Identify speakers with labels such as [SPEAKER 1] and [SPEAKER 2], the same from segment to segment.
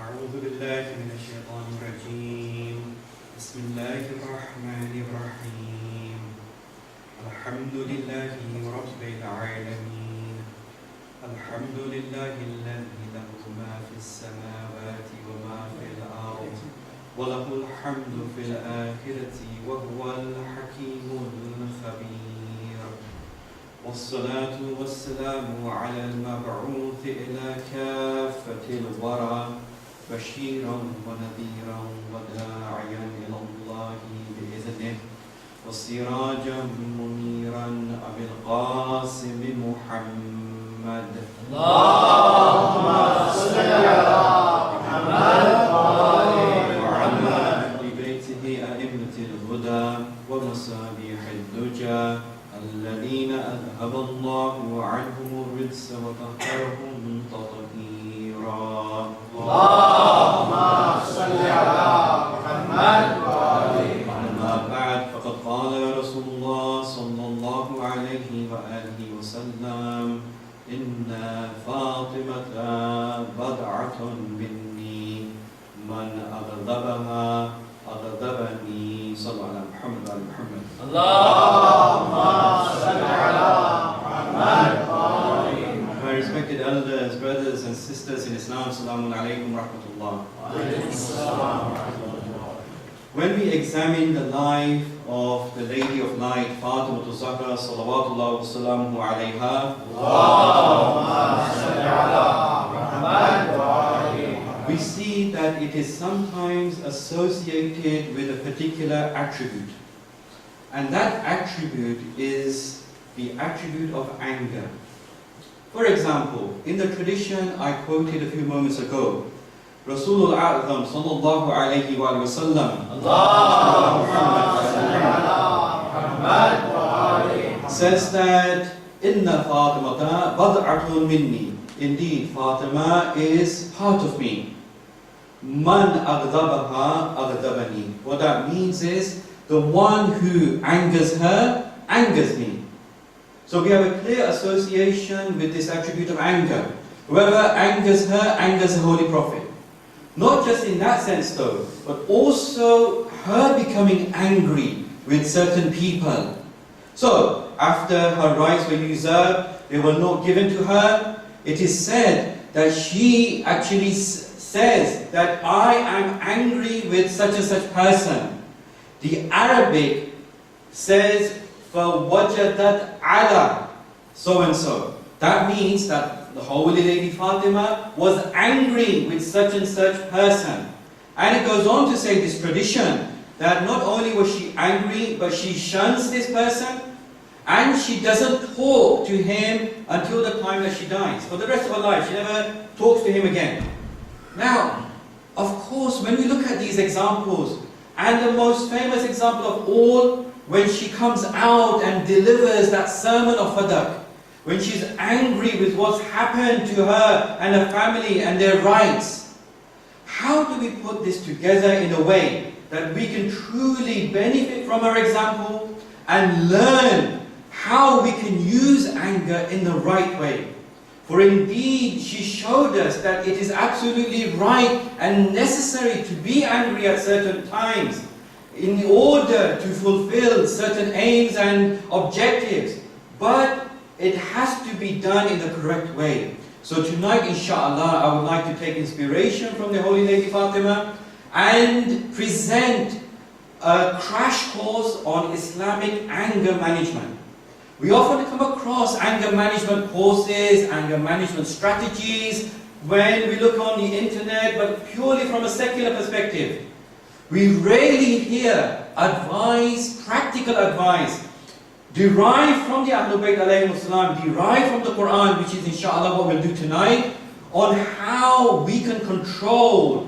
[SPEAKER 1] أعوذ بالله من الشيطان الرجيم بسم الله الرحمن الرحيم الحمد لله رب العالمين الحمد لله الذي له ما في السماوات وما في الأرض وله الحمد في الآخرة وهو الحكيم الخبير والصلاة والسلام على المبعوث إلى كافة الورى بشيرا ونذيرا وداعيا إلى الله بإذنه وسراجا منيرا أبي القاسم محمد
[SPEAKER 2] اللهم صل على محمد
[SPEAKER 1] وعلى أهل بيته أئمة الهدى ومصابيح الدجى الذين أذهب الله عنهم الرجس وطهرهم تطهيرا
[SPEAKER 2] اللهم صل على محمد
[SPEAKER 1] أما بعد فقد قال رسول الله صلى الله عليه وآله وسلم إن فاطمة بضعة مني من أغضبها أغضبني صلى الله على محمد وآل محمد
[SPEAKER 2] اللهم صل على محمد.
[SPEAKER 1] My respected elders, brothers and sisters in Islam, Assalamu alaikum wa rahmatullah. When we examine the life of the Lady of Light, Fatimah Zahra, salawatullah wa salamuhu alayha, we see that it is sometimes associated with a particular attribute. And that attribute is the attribute of anger. For example, in the tradition I quoted a few moments ago, Rasulul A'zam sallallahu alayhi wa sallam says that Inna Fatimata bad'atun minni. Indeed, Fatima is part of me. Man aghdabaha aghdabani. What that means is, the one who angers her, angers me. So we have a clear association with this attribute of anger. Whoever angers her, angers the Holy Prophet. Not just in that sense though, but also her becoming angry with certain people. So, after her rights were usurped, they were not given to her, it is said that she actually says that I am angry with such and such person. The Arabic says, فَوَجَدَتْ عَلَى so and so. That means that the Holy Lady Fatima was angry with such and such person. And it goes on to say, this tradition, that not only was she angry, but she shuns this person, and she doesn't talk to him until the time that she dies. For the rest of her life, she never talks to him again. Now, of course, when we look at these examples, and the most famous example of all, when she comes out and delivers that sermon of Fadak, when she's angry with what's happened to her and her family and their rights, how do we put this together in a way that we can truly benefit from her example and learn how we can use anger in the right way? For indeed, she showed us that it is absolutely right and necessary to be angry at certain times in order to fulfill certain aims and objectives. But it has to be done in the correct way. So tonight, inshallah, I would like to take inspiration from the Holy Lady Fatima and present a crash course on Islamic anger management. We often come across anger management courses, anger management strategies, when we look on the internet, but purely from a secular perspective. We rarely hear advice, practical advice, derived from the Ahlul Bayt alayhimus salam, derived from the Quran, which is inshallah what we'll do tonight, on how we can control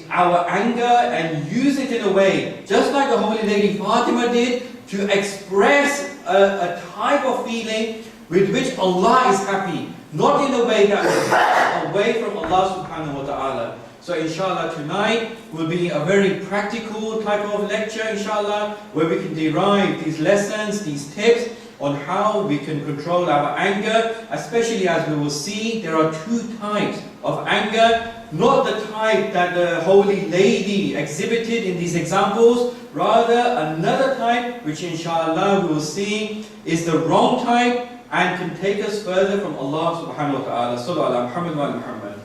[SPEAKER 1] our anger and use it in a way, just like the Holy Lady Fatima did, to express a type of feeling with which Allah is happy, not in a way that will take away from Allah subhanahu wa ta'ala. So inshallah tonight will be a very practical type of lecture, inshallah, where we can derive these lessons, these tips on how we can control our anger, especially as we will see there are two types of anger. not the type that the holy lady exhibited in these examples, rather another type which inshallah we will see is the wrong type and can take us further from Allah subhanahu wa ta'ala. Sallu ala Muhammad wa ala Muhammad.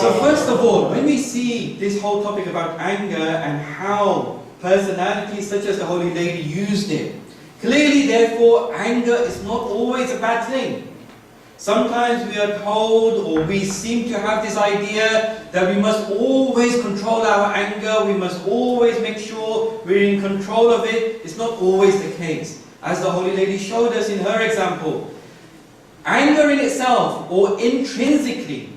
[SPEAKER 1] So first of all, when we see this whole topic about anger and how personalities such as the holy lady used it, clearly therefore anger is not always a bad thing. Sometimes we are told, or we seem to have this idea that we must always control our anger, we must always make sure we're in control of it. It's not always the case. As the holy lady showed us in her example, anger in itself or intrinsically,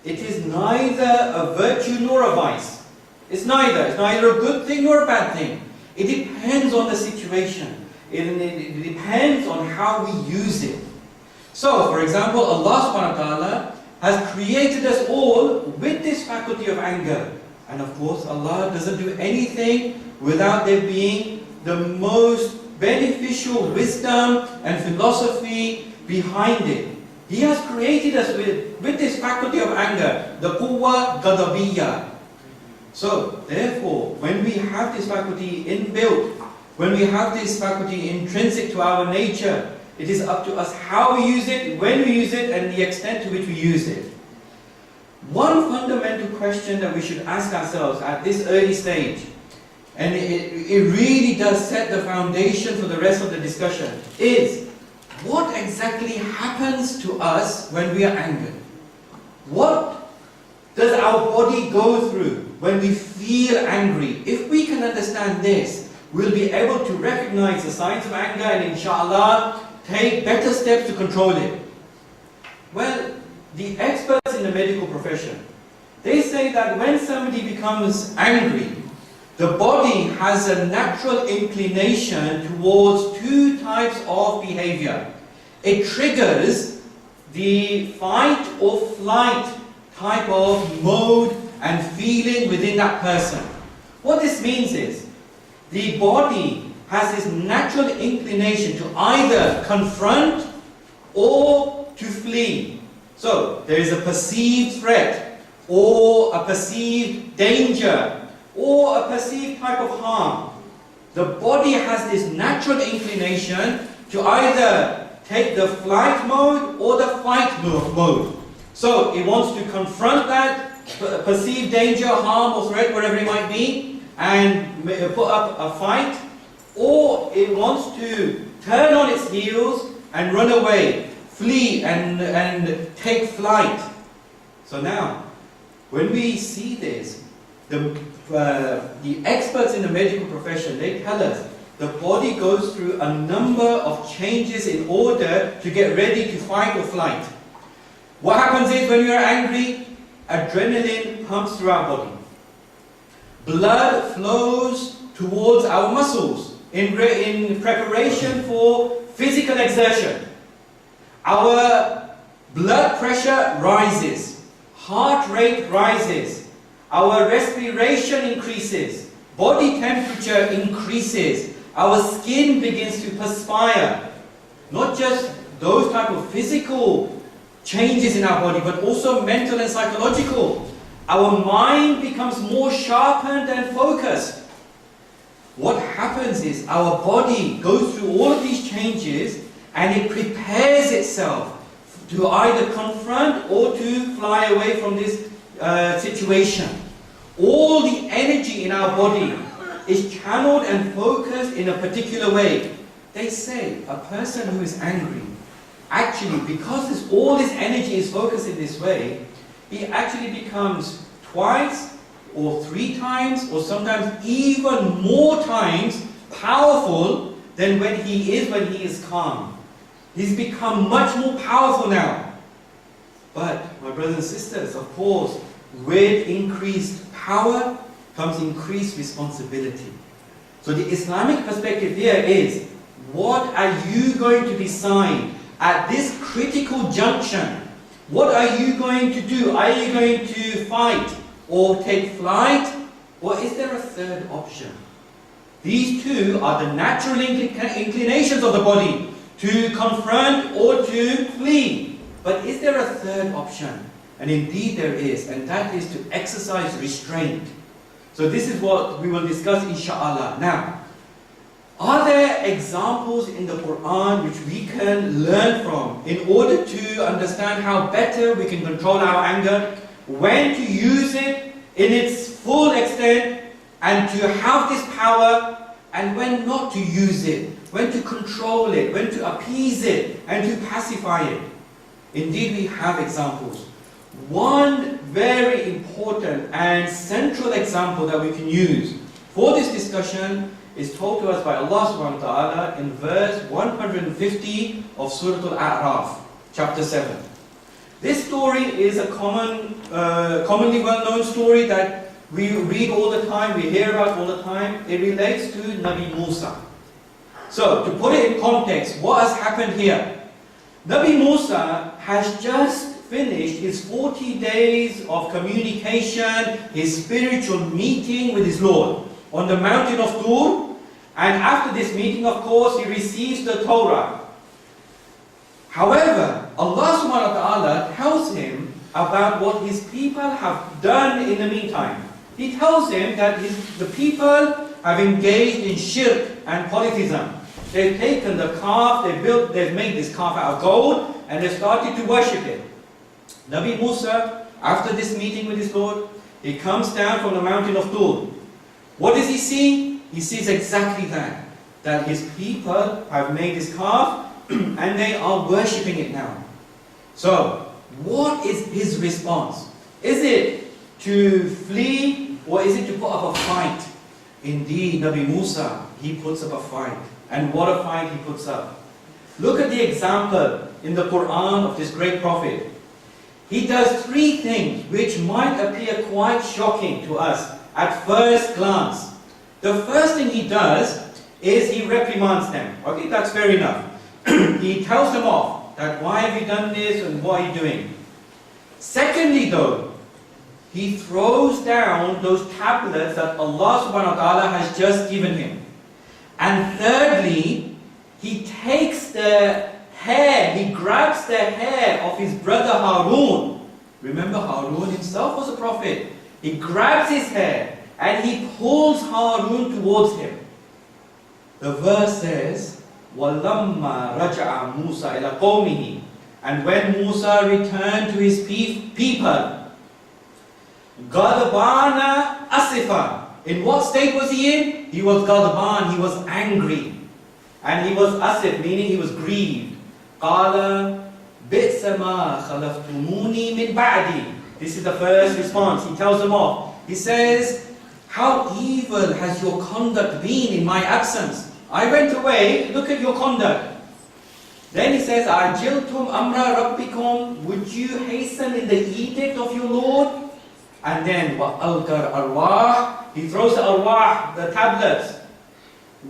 [SPEAKER 1] it is neither a virtue nor a vice. It's neither a good thing nor a bad thing. It depends on the situation. It depends on how we use it. So, for example, Allah subhanahu wa ta'ala has created us all with this faculty of anger. And of course, Allah doesn't do anything without there being the most beneficial wisdom and philosophy behind it. He has created us with this faculty of anger, the quwwa ghadabiyya. So, therefore, when we have this faculty inbuilt, when we have this faculty intrinsic to our nature, it is up to us how we use it, when we use it, and the extent to which we use it. One fundamental question that we should ask ourselves at this early stage, and it really does set the foundation for the rest of the discussion, is what exactly happens to us when we are angered? What does our body go through when we feel angry? If we can understand this, we'll be able to recognize the signs of anger and inshallah take better steps to control it. Well, the experts in the medical profession, they say that when somebody becomes angry, the body has a natural inclination towards two types of behavior. It triggers the fight or flight type of mode and feeling within that person. What this means is, the body has this natural inclination to either confront or to flee. So, there is a perceived threat, or a perceived danger, or a perceived type of harm. The body has this natural inclination to either take the flight mode or the fight mode. So, it wants to confront that perceived danger, harm or threat, whatever it might be, and put up a fight, or it wants to turn on its heels and run away, flee and take flight. So now, when we see this, the experts in the medical profession, they tell us the body goes through a number of changes in order to get ready to fight or flight. What happens is when we are angry, adrenaline pumps through our body. Blood flows towards our muscles in preparation for physical exertion. Our blood pressure rises, heart rate rises, our respiration increases, body temperature increases, our skin begins to perspire. Not just those type of physical changes in our body, but also mental and psychological. Our mind becomes more sharpened and focused. What happens is our body goes through all of these changes and it prepares itself to either confront or to fly away from this situation. All the energy in our body is channeled and focused in a particular way. They say a person who is angry, actually because all this energy is focused in this way, he actually becomes twice or three times or sometimes even more times powerful than when he is calm. He's become much more powerful now. But my brothers and sisters, of course, with increased power comes increased responsibility. So the Islamic perspective here is, what are you going to decide at this critical junction? What are you going to do? Are you going to fight or take flight? Or is there a third option? These two are the natural inclinations of the body, to confront or to flee. But is there a third option? And indeed there is, and that is to exercise restraint. So this is what we will discuss inshallah. Now, are there examples in the Quran which we can learn from in order to understand how better we can control our anger, when to use it in its full extent, and to have this power, and when not to use it, when to control it, when to appease it, and to pacify it? Indeed, we have examples. One very important and central example that we can use for this discussion is told to us by Allah subhanahu wa ta'ala in verse 150 of Surah Al-A'raf, chapter 7. This story is a commonly well-known story that we read all the time, we hear about all the time. It relates to Nabi Musa. So, to put it in context, what has happened here? Nabi Musa has just finished his 40 days of communication, his spiritual meeting with his Lord on the mountain of Tur. And after this meeting, of course, he receives the Torah. However, Allah subhanahu wa ta'ala tells him about what his people have done in the meantime. He tells him that the people have engaged in shirk and polytheism. They've taken the calf, they've made this calf out of gold, and they started to worship it. Nabi Musa, after this meeting with his Lord, he comes down from the mountain of Tur. What does he see? He sees exactly that his people have made this calf and they are worshipping it now. So, what is his response? Is it to flee or is it to put up a fight? Indeed, Nabi Musa, he puts up a fight. And what a fight he puts up. Look at the example in the Quran of this great prophet. He does three things which might appear quite shocking to us at first glance. The first thing he does is he reprimands them. Okay, that's fair enough. He tells them off that why have you done this and what are you doing? Secondly though, he throws down those tablets that Allah subhanahu wa ta'ala has just given him. And thirdly, he takes the hair, he grabs the hair of his brother Harun. Remember, Harun himself was a prophet. He grabs his hair and he pulls Harun towards him. The verse says, وَلَمَّا رَجَعَ مُوسَى إِلَى قَوْمِهِ. And when Musa returned to his people, غَضْبَانَ أَسِفًا. In what state was he in? He was ghadban, he was angry. And he was asif, meaning he was grieved. قَالَ بِئْسَ مَا خَلَفْتُمُونِي مِنْ بَعْدِي. This is the first response. He tells them off. He says, how evil has your conduct been in my absence? I went away, look at your conduct. Then he says, أَعْجِلْتُمْ أَمْرَ رَبِّكُمْ. Would you hasten in the edict of your Lord? And then, وَأَلْقَى الْأَرْوَاحِ. He throws the arwah, the tablets.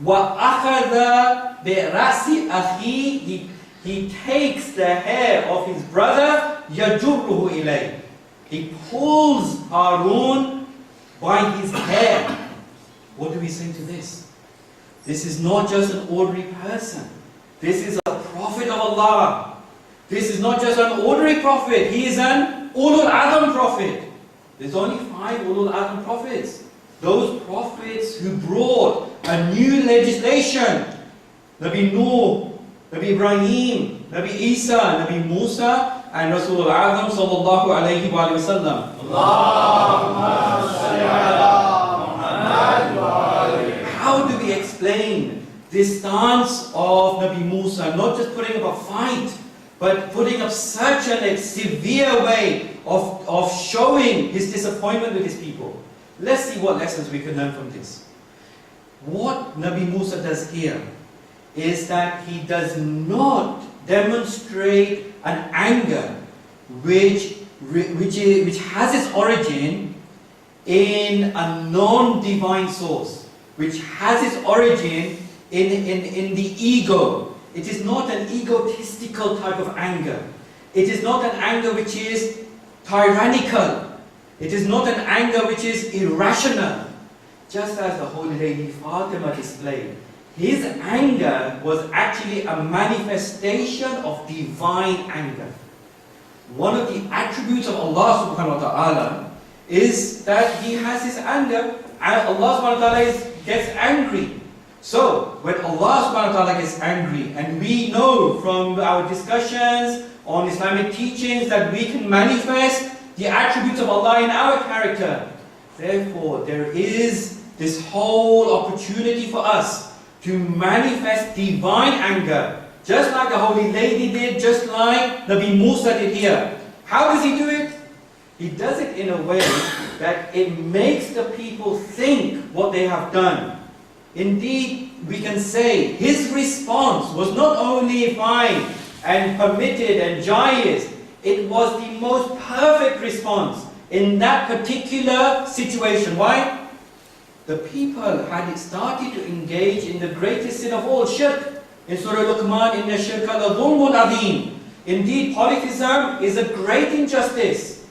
[SPEAKER 1] وَأَخَذَ بِرَأْسِ أَخِيهِ. He takes the hair of his brother, يَجُرُّهُ إِلَيْهِ. He pulls Harun by his hair. What do we say to this? This is not just an ordinary person. This is a prophet of Allah. This is not just an ordinary prophet. He is an Ulul Azam prophet. There's only 5 Ulul Azam prophets. Those prophets who brought a new legislation. Nabi Nuh, Nabi Ibrahim, Nabi Isa, Nabi Musa, and Rasul Azam sallallahu alayhi wa sallam.
[SPEAKER 2] Allahumma salli ala Muhammad wa ali.
[SPEAKER 1] How do we explain this stance of Nabi Musa? Not just putting up a fight, but putting up such a severe way of showing his disappointment with his people. Let's see what lessons we can learn from this. What Nabi Musa does here is that he does not demonstrate an anger which has its origin in a non-divine source, which has its origin in the ego. It is not an egotistical type of anger. It is not an anger which is tyrannical. It is not an anger which is irrational. Just as the Holy Lady Fatima displayed, his anger was actually a manifestation of divine anger. one of the attributes of Allah subhanahu wa ta'ala is that He has His anger, and Allah subhanahu wa ta'ala gets angry. So, when Allah subhanahu wa ta'ala gets angry, and we know from our discussions on Islamic teachings that we can manifest the attributes of Allah in our character, therefore there is this whole opportunity for us to manifest divine anger, just like the Holy Lady did, just like Nabi Musa did here. How does He do it? He does it in a way that it makes the people think what they have done. Indeed, we can say His response was not only fine and permitted and joyous, it was the most perfect response in that particular situation. Why? The people had started to engage in the greatest sin of all, shirk. In Surah Luqman, inna shirka la dhulmun adhim. Indeed, polytheism is a great injustice.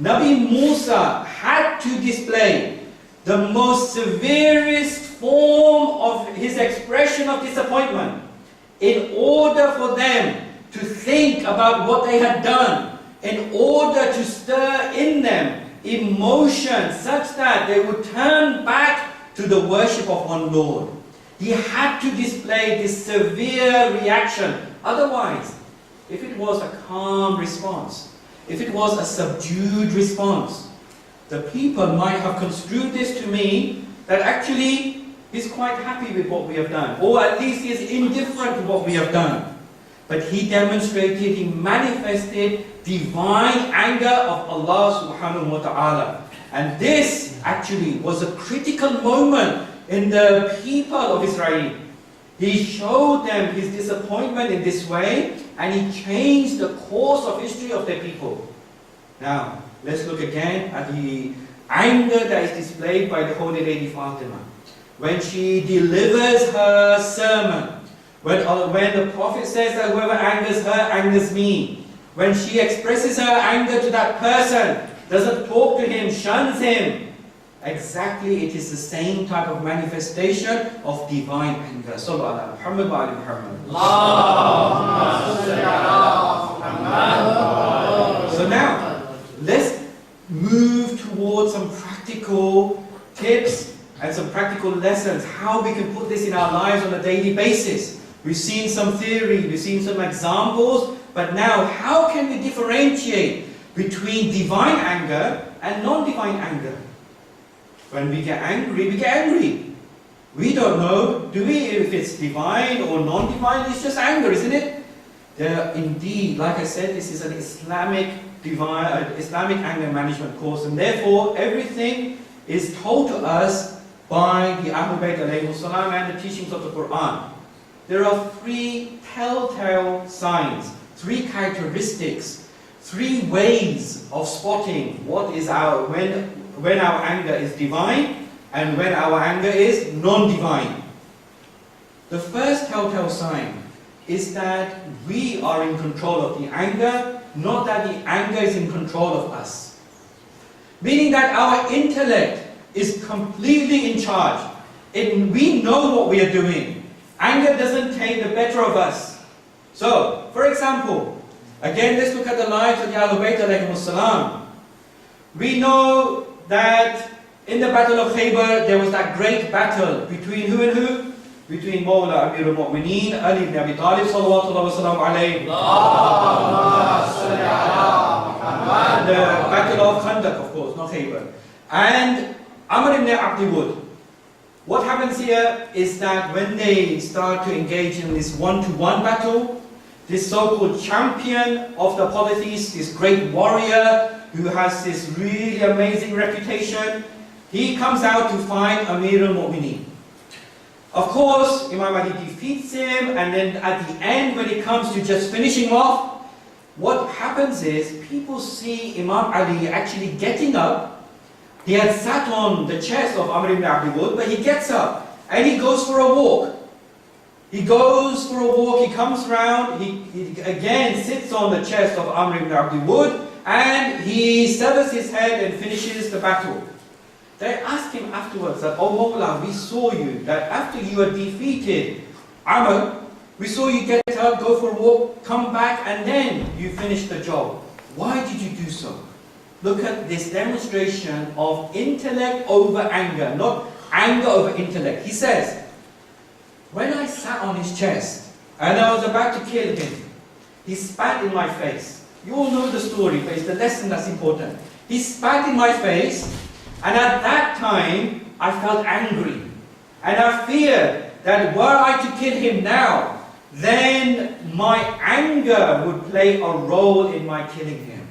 [SPEAKER 1] Nabi Musa had to display the most severest form of his expression of disappointment in order for them to think about what they had done, in order to stir in them emotion such that they would turn back to the worship of one Lord. He had to display this severe reaction. Otherwise, if it was a calm response, if it was a subdued response, the people might have construed this to mean that actually he's quite happy with what we have done, or at least he is indifferent to what we have done. But he demonstrated, he manifested divine anger of Allah subhanahu wa ta'ala. And this actually was a critical moment in the people of Israel. He showed them his disappointment in this way, and he changed the course of history of their people. Now, let's look again at the anger that is displayed by the Holy Lady Fatima. When she delivers her sermon, when the Prophet says that whoever angers her, angers me. When she expresses her anger to that person, doesn't talk to him, shuns him. Exactly, it is the same type of manifestation of divine anger. Sallallahu ala Muhammad wa ali Muhammad. So now, let's move towards some practical tips and some practical lessons, how we can put this in our lives on a daily basis. We've seen some theory, we've seen some examples, but now how can we differentiate between divine anger and non-divine anger? When we get angry, we get angry. We don't know, do we, if it's divine or non-divine? It's just anger, isn't it? Indeed, like I said, this is an Islamic anger management course, and therefore everything is told to us by the Ahlul Bayt alayhi salam and the teachings of the Quran. There are three telltale signs, three characteristics, three ways of spotting what is when our anger is divine and when our anger is non-divine. The first telltale sign is that we are in control of the anger, not that the anger is in control of us. Meaning that our intellect is completely in charge. We know what we are doing. Anger doesn't take the better of us. So, for example, again, let's look at the lives of the Ahlul Bayt alayhi salam. We know that in the Battle of Khaybar, there was that great battle between who and who? Between Mawla Amir al-Mu'mineen, Ali ibn Abi Talib, sallallahu wa sallam alayhi. The Battle of Khandaq, of course, not Khaybar. And Amr ibn Abdi Wud. What happens here is that when they start to engage in this one-to-one battle, this so-called champion of the polytheists, this great warrior who has this really amazing reputation, he comes out to fight Amir al-Mu'mineen. Of course, Imam Ali defeats him, and then at the end, when it comes to just finishing off, what happens is people see Imam Ali actually getting up. He had sat on the chest of Amr ibn Abdi Wud, but he gets up and he goes for a walk. He goes for a walk, he comes round, he again sits on the chest of Amr ibn Abdi Wud, and he severs his head and finishes the battle. They ask him afterwards that, "Oh Mawla, we saw you, that after you had defeated Amr, we saw you get up, go for a walk, come back, and then you finish the job. Why did you do so? Look at this demonstration of intellect over anger, not anger over intellect. He says, when I sat on his chest and I was about to kill him, he spat in my face. You all know the story, but it's the lesson that's important. He spat in my face, and at that time I felt angry. And I feared that were I to kill him now, then my anger would play a role in my killing him.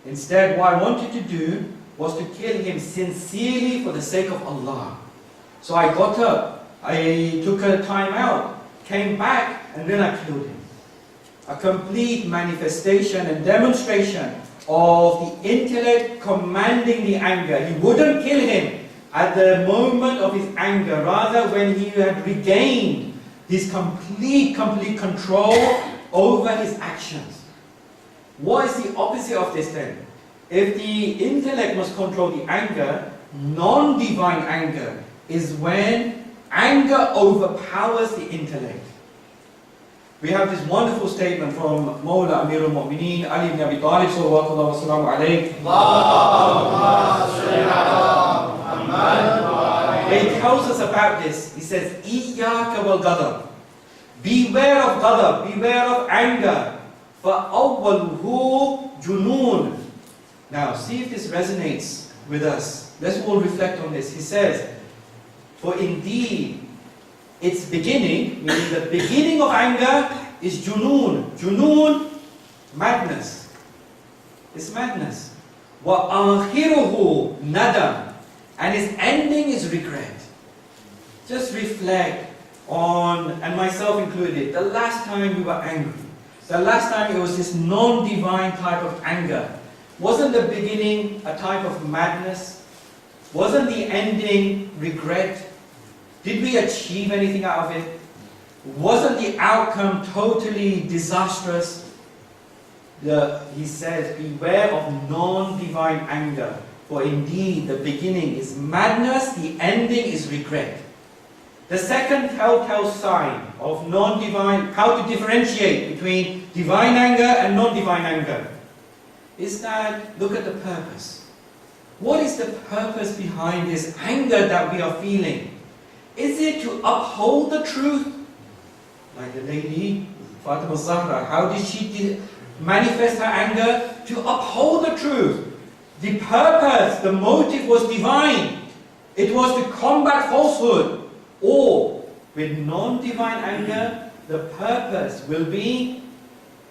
[SPEAKER 1] Instead, what I wanted to do was to kill him sincerely for the sake of Allah. So I got up, I took a time out, came back, and then I killed him. A complete manifestation and demonstration of the intellect commanding the anger. He wouldn't kill him at the moment of his anger, rather when he had regained his complete control over his actions. What is the opposite of this then? If the intellect must control the anger, non-divine anger is when anger overpowers the intellect. We have this wonderful statement from Mawla Amirul Mu'mineen Ali ibn Abi Talib sallallahu alaihi wasallam. He tells us about this. He says, Iyaka wal ghadab. Beware of ghadab, beware of anger. فَأَوَّلُهُ جُنُونَ. Now, see if this resonates with us. Let's all reflect on this. He says, for indeed, its beginning, meaning the beginning of anger, is junoon. Junoon, madness. It's madness. وَآخِرُهُ nadam. And its ending is regret. Just reflect on, and myself included, the last time we were angry. The last time it was this non-divine type of anger. Wasn't the beginning a type of madness? Wasn't the ending regret? Did we achieve anything out of it? Wasn't the outcome totally disastrous? He says, beware of non-divine anger, for indeed the beginning is madness, the ending is regret. The second telltale sign of non-divine, how to differentiate between divine anger and non-divine anger, is that, look at the purpose. What is the purpose behind this anger that we are feeling? Is it to uphold the truth? Like the lady, Fatimiyya Zahra, how did she manifest her anger? To uphold the truth. The purpose, the motive was divine. It was to combat falsehood. Or, with non-divine anger, the purpose will be,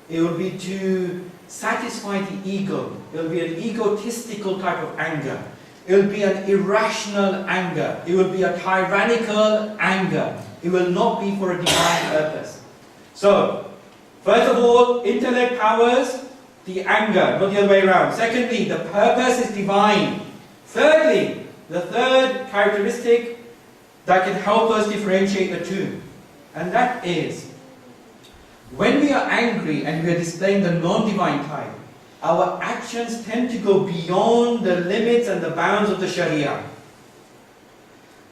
[SPEAKER 1] it will be to satisfy the ego. It will be an egotistical type of anger. It will be an irrational anger. It will be a tyrannical anger. It will not be for a divine purpose. So, first of all, intellect powers the anger, not the other way around. Secondly, the purpose is divine. Thirdly, the third characteristic that can help us differentiate the two, and that is, when we are angry and we are displaying the non-divine type, our actions tend to go beyond the limits and the bounds of the Sharia.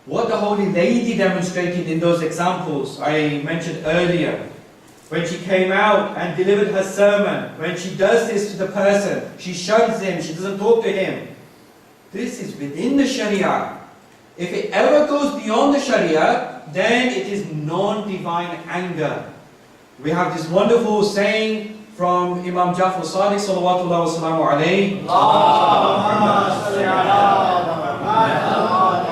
[SPEAKER 1] What the Holy Lady demonstrated in those examples I mentioned earlier, when she came out and delivered her sermon, when she does this to the person, she shuns him, she doesn't talk to him. This is within the Sharia. If it ever goes beyond the Sharia, then it is non-divine anger. We have this wonderful saying from Imam Jafar Sadiq sallallahu alaihi wasallam.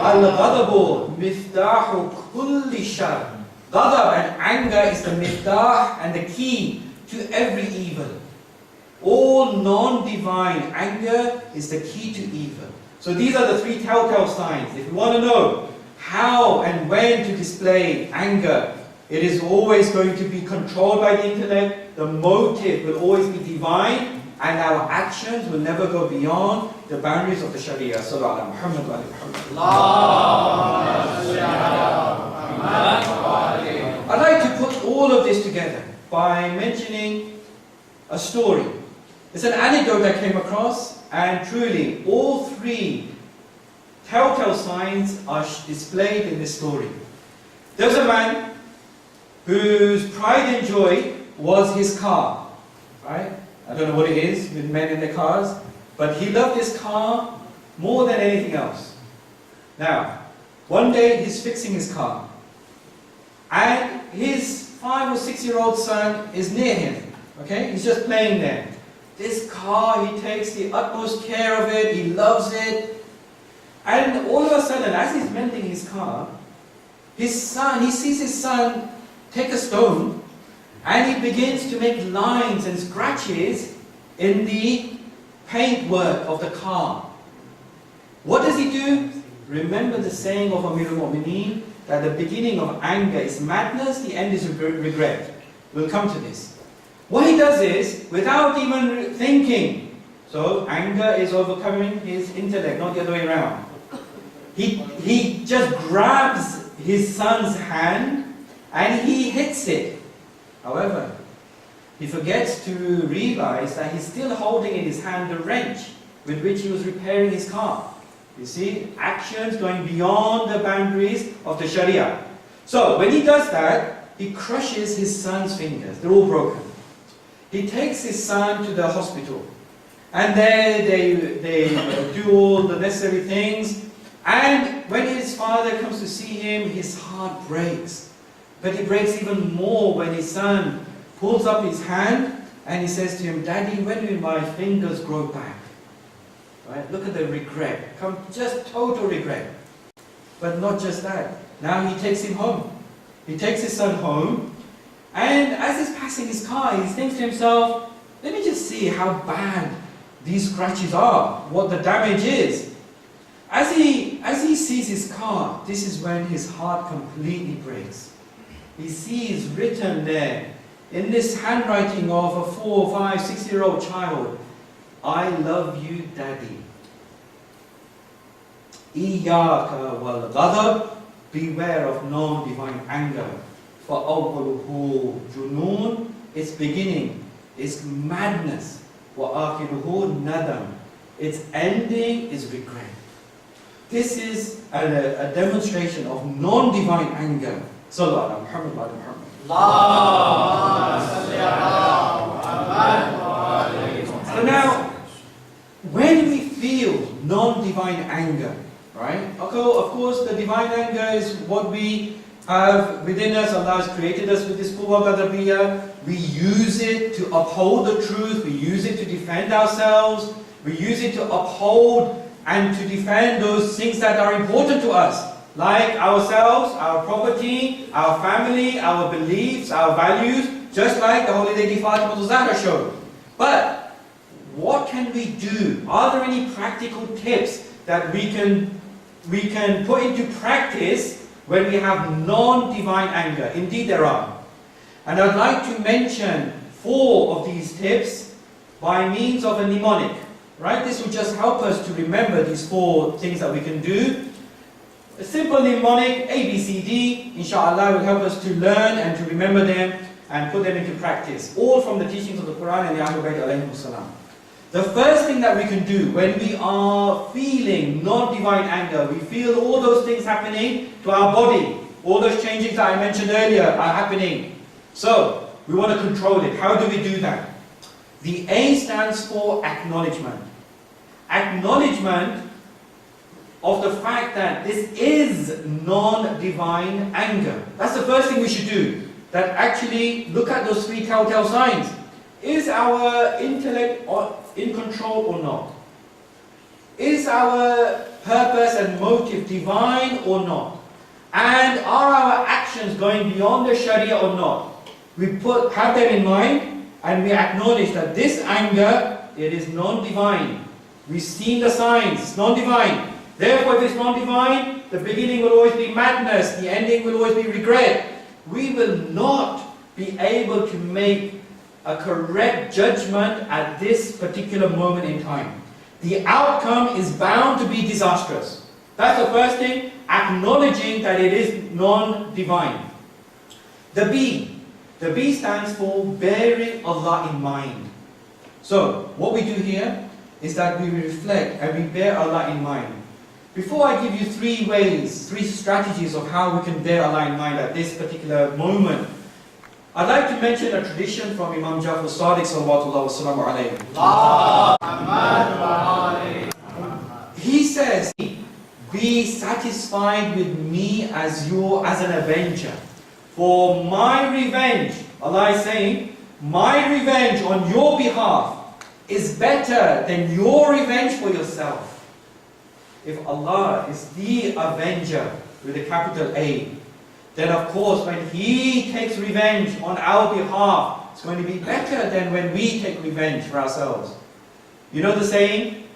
[SPEAKER 1] Al-ghadabu miftahu kulli shar. Ghadab and anger is the miftah and the key to every evil. All non-divine anger is the key to evil. So these are the three telltale signs. If you want to know how and when to display anger, it is always going to be controlled by the intellect. The motive will always be divine, and our actions will never go beyond the boundaries of the Sharia. Sallallahu Muhammadali. I'd like to put all of this together by mentioning a story. It's an anecdote I came across, and truly all three telltale signs are displayed in this story. There's a man whose pride and joy was his car, right? I don't know what it is with men in their cars, but he loved his car more than anything else. Now, one day he's fixing his car, and his 5 or 6-year-old son is near him. Okay, he's just playing there. This car, he takes the utmost care of it, he loves it. And all of a sudden, as he's mending his car, he sees his son take a stone and he begins to make lines and scratches in the paintwork of the car. What does he do? Remember the saying of Amir al-Mu'mineen that the beginning of anger is madness, the end is regret. We'll come to this. What he does is, without even thinking, so anger is overcoming his intellect, not the other way around. He just grabs his son's hand and he hits it. However, he forgets to realize that he's still holding in his hand the wrench with which he was repairing his car. You see, actions going beyond the boundaries of the Sharia. So, when he does that, he crushes his son's fingers. They're all broken. He takes his son to the hospital. And there they do all the necessary things. And when his father comes to see him, his heart breaks. But it breaks even more when his son pulls up his hand and he says to him, "Daddy, when will my fingers grow back?" Right? Look at the regret. Just total regret. But not just that. Now he takes him home. He takes his son home. And as he's passing his car, he thinks to himself, let me just see how bad these scratches are, what the damage is. As he sees his car, this is when his heart completely breaks. He sees written there, in this handwriting of a 4, 5, 6-year-old child, "I love you, Daddy. Iyaka wal ghadab, beware of non-divine anger. For awwaluhu junoon, its beginning is madness. Wa akhiruhu nadam, its ending is regret." This is a demonstration of non-divine anger. Sallallahu ala Muhammad wa ala Muhammad. So now, when we feel non-divine anger, right? Okay, of course, the divine anger is what we have within us. Allah has created us with this quwwah ghadabiyya. We use it to uphold the truth. We use it to defend ourselves. We use it to uphold and to defend those things that are important to us, like ourselves, our property, our family, our beliefs, our values, just like the Holy Lady Fatimiyya Zahra showed. But what can we do? Are there any practical tips that we can put into practice when we have non-divine anger? Indeed there are. And I'd like to mention 4 of these tips by means of a mnemonic. Right? This will just help us to remember these 4 things that we can do. A simple mnemonic, A, B, C, D, inshallah, will help us to learn and to remember them and put them into practice. All from the teachings of the Quran and the Ahlul Bayt alayhimus salam. The first thing that we can do when we are feeling non-divine anger, we feel all those things happening to our body, all those changes that I mentioned earlier are happening. So, we want to control it. How do we do that? The A stands for acknowledgement. Acknowledgement of the fact that this is non-divine anger. That's the first thing we should do. That actually look at those 3 telltale signs. Is our intellect in control or not? Is our purpose and motive divine or not? And are our actions going beyond the Sharia or not? We have them in mind and we acknowledge that this anger, it is non-divine. We've seen the signs, it's non-divine. Therefore, if it's non-divine, the beginning will always be madness, the ending will always be regret. We will not be able to make a correct judgment at this particular moment in time. The outcome is bound to be disastrous. That's the first thing, acknowledging that it is non-divine. The B stands for bearing Allah in mind. So, what we do here is that we reflect and we bear Allah in mind. Before I give you 3 strategies of how we can bear Allah in mind at this particular moment, I'd like to mention a tradition from Imam Jafar Sadiq sallallahu alayhi wa sallam. He says, be satisfied with me as an avenger. For my revenge, Allah is saying, my revenge on your behalf is better than your revenge for yourself. If Allah is the avenger with a capital A, then of course when He takes revenge on our behalf, it's going to be better than when we take revenge for ourselves. You know the saying,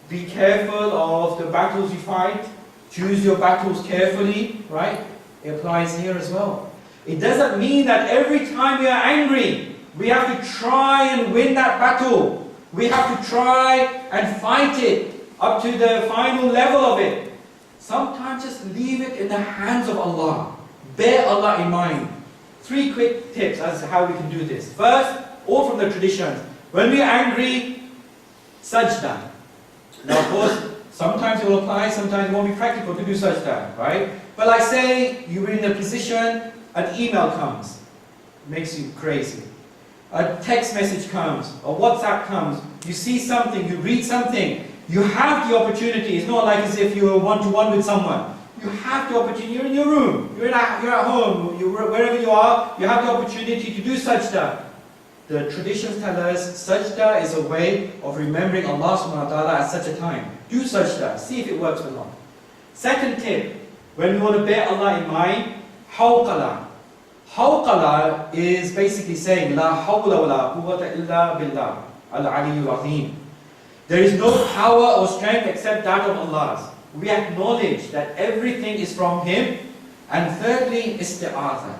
[SPEAKER 1] be careful of the battles you fight, choose your battles carefully, right? It applies here as well. It doesn't mean that every time we are angry, we have to try and win that battle. We have to try and fight it up to the final level of it. Sometimes just leave it in the hands of Allah. Bear Allah in mind. 3 quick tips as to how we can do this. First, all from the traditions. When we are angry, sajda. Now of course, sometimes it will apply, sometimes it won't be practical to do sajda, right? But like say, you're in a position, an email comes, makes you crazy. A text message comes, a WhatsApp comes, you see something, you read something, you have the opportunity. It's not like as if you're one-to-one with someone. You have the opportunity, you're in your room, you're at home, wherever you are, you have the opportunity to do sajda. The traditions tell us sajda is a way of remembering Allah subhanahu wa ta'ala at such a time. Do sajda, see if it works or not. Second tip, when we want to bear Allah in mind, hawqala. Hawqala is basically saying, La hawla wa la quwwata illa billah, al-aliyyul azim. There is no power or strength except that of Allah's. We acknowledge that everything is from Him. And thirdly, isti'adha.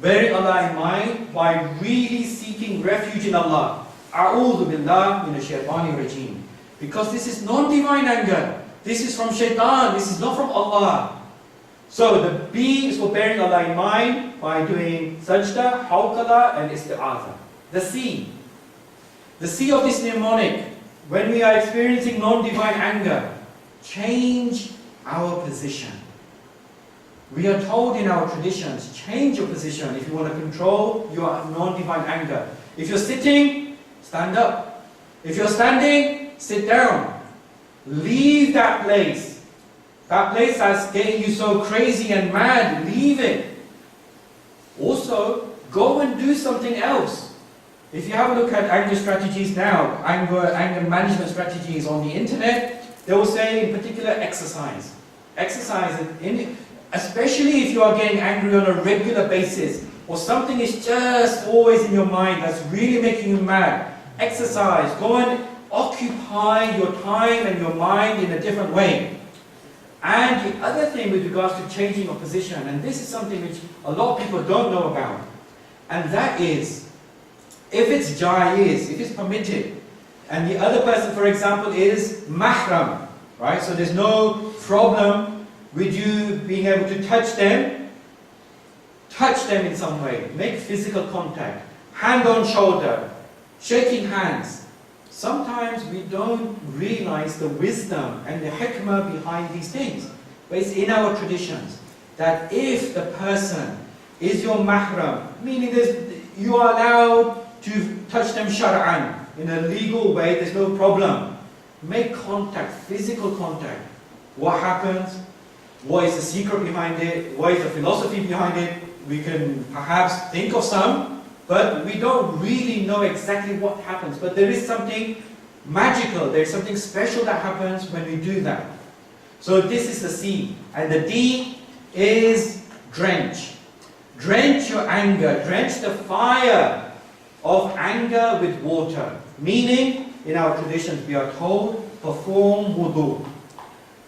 [SPEAKER 1] Bearing Allah in mind by really seeking refuge in Allah. A'udhu billah minash shaitani rajim. Because this is non-divine anger. This is from shaitan. This is not from Allah. So the B is for bearing Allah in mind by doing sajda, hawqala and isti'adha. The C. The C of this mnemonic, when we are experiencing non-divine anger, change our position. We are told in our traditions, change your position if you want to control your non-divine anger. If you're sitting, stand up. If you're standing, sit down. Leave that place. That place that's getting you so crazy and mad, leave it. Also, go and do something else. If you have a look at anger strategies now, anger management strategies on the internet, they will say in particular exercise. Exercise, especially if you are getting angry on a regular basis, or something is just always in your mind that's really making you mad. Exercise, go and occupy your time and your mind in a different way. And the other thing with regards to changing your position, and this is something which a lot of people don't know about, and that is, if it's jaiz, if it's permitted, and the other person, for example, is mahram, right? So there's no problem with you being able to touch them in some way, make physical contact, hand on shoulder, shaking hands. Sometimes we don't realize the wisdom and the hikmah behind these things. But it's in our traditions that if the person is your mahram, meaning you are allowed to touch them shar'an, in a legal way, there's no problem. Make contact, physical contact. What happens? What is the secret behind it? What is the philosophy behind it? We can perhaps think of some, but we don't really know exactly what happens. But there is something magical, there's something special that happens when we do that. So this is the C. And the D is drench. Drench your anger, drench the fire of anger with water. Meaning, in our traditions we are told, perform wudu.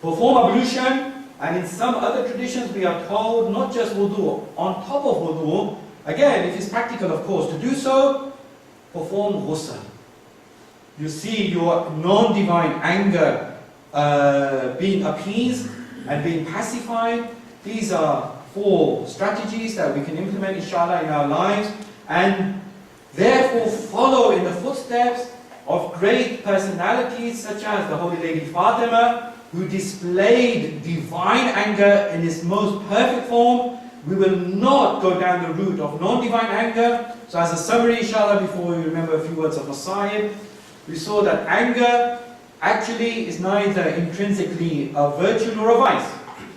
[SPEAKER 1] Perform ablution, and in some other traditions we are told not just wudu, on top of wudu, again, if it's practical of course, to do so, perform ghusl. You see your non-divine anger being appeased and being pacified. These are 4 strategies that we can implement inshallah in our lives, and therefore follow in the footsteps of great personalities such as the Holy Lady Fatima, who displayed divine anger in its most perfect form, we will not go down the route of non-divine anger. So as a summary, inshallah, before we remember a few words of Masayib, we saw that anger actually is neither intrinsically a virtue nor a vice.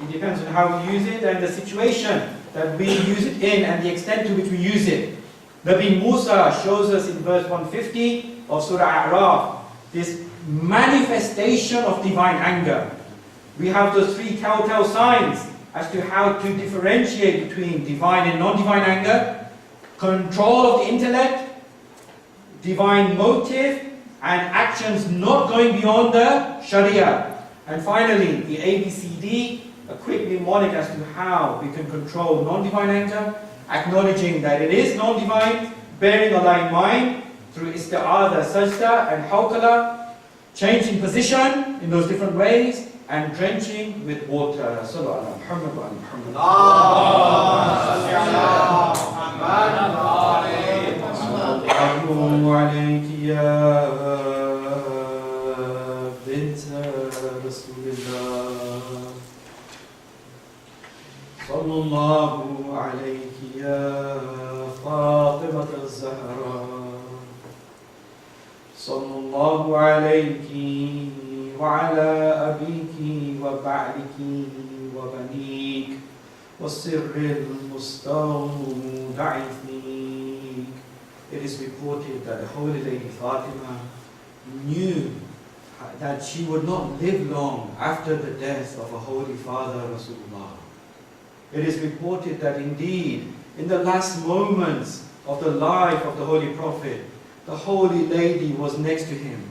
[SPEAKER 1] It depends on how we use it and the situation that we use it in and the extent to which we use it. Nabi Musa shows us in verse 150 of Surah A'raf this manifestation of divine anger. We have those three telltale signs as to how to differentiate between divine and non-divine anger: control of the intellect, divine motive, and actions not going beyond the Sharia. And finally, the ABCD, a quick mnemonic as to how we can control non-divine anger, acknowledging that it is non-divine, bearing Allah in mind through isti'adha, sajda, and hawqala, changing position in those different ways, and drenching with water. Sallu ala Muhammad wa ala Muhammad. Sallallahu alayhi ya bint Rasulillah. Sallallahu alayhi ya Fatimah al-Zahra. Sallallahu alayhi وعلى أبيك وبعلك وبنيك والسر المستودع فيك. It is reported that the Holy Lady Fatima knew that she would not live long after the death of her Holy Father Rasulullah. It is reported that indeed, in the last moments of the life of the Holy Prophet, the Holy Lady was next to him.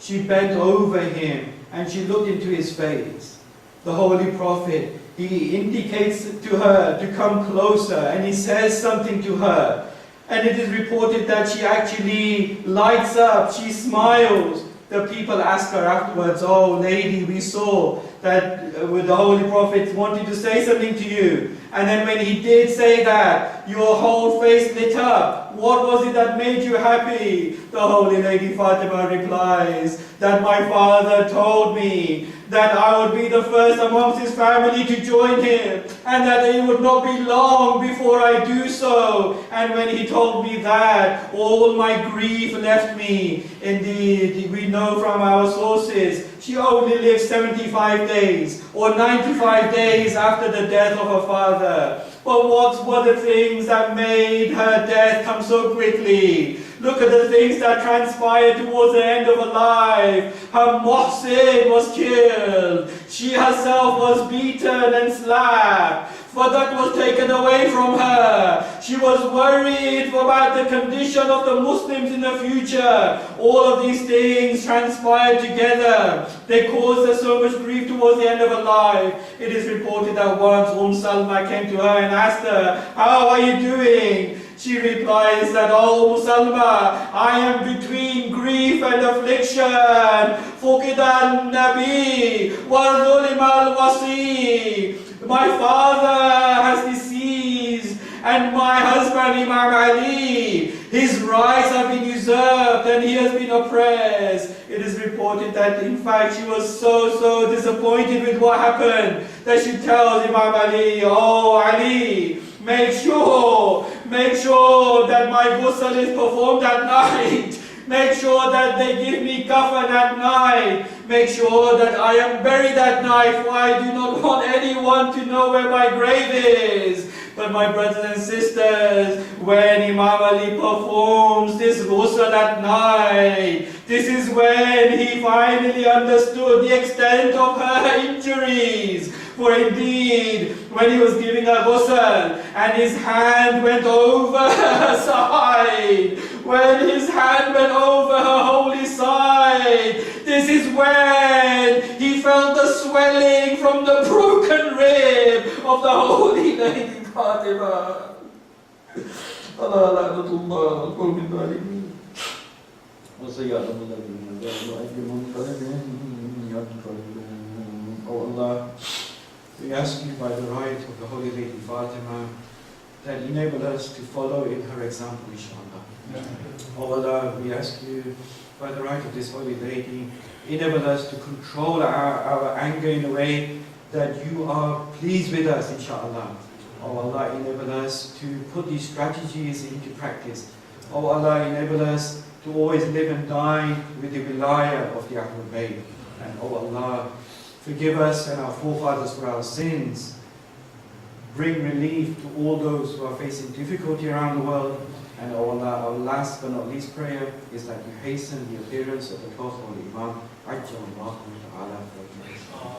[SPEAKER 1] She bent over him and she looked into his face. The Holy Prophet, he indicates to her to come closer and he says something to her. And it is reported that she actually lights up, she smiles. The people ask her afterwards, "Oh lady, we saw that the Holy Prophet wanted to say something to you. And then when he did say that, your whole face lit up. What was it that made you happy?" The Holy Lady Fatima replies that my father told me that I would be the first amongst his family to join him, and that it would not be long before I do so. And when he told me that, all my grief left me. Indeed, we know from our sources, she only lived 75 days or 95 days after the death of her father. But what were the things that made her death come so quickly? Look at the things that transpired towards the end of her life. Her Muhsin was killed. She herself was beaten and slapped. For that was taken away from her. She was worried about the condition of the Muslims in the future. All of these things transpired together. They caused her so much grief towards the end of her life. It is reported that once Salma came to her and asked her, "How are you doing?" She replies that, "Oh Salma, I am between grief and affliction. Fuqidan Nabi wa zulimal wasi. My father has deceased, and my husband Imam Ali, his rights have been usurped and he has been oppressed." It is reported that in fact she was so disappointed with what happened that she tells Imam Ali, "Oh Ali, make sure that my ghusl is performed at night. Make sure that they give me kafan at night. Make sure that I am buried at night, for I do not want anyone to know where my grave is." But my brothers and sisters, when Imam Ali performs this ghusl at night, this is when he finally understood the extent of her injuries. For indeed, when he was giving her ghusl and his hand went over her side, when his hand went over her holy side, this is when he felt the swelling from the broken rib of the Holy Lady Fatima. Allah la'natullah al-qawmi al-zalimin. Oh Allah, we ask you by the right of the Holy Lady Fatima that enable us to follow in her example, inshallah. Oh Allah, we ask you by the right of this Holy Lady, enable us to control our anger in a way that you are pleased with us, inshallah. Oh Allah, enable us to put these strategies into practice. Oh Allah, enable us to always live and die with the wilayah of the Ahlul Bayt. And oh Allah, forgive us and our forefathers for our sins. Bring relief to all those who are facing difficulty around the world. And oh Allah, our last but not least prayer is that you hasten the appearance of the 12th Holy Imam.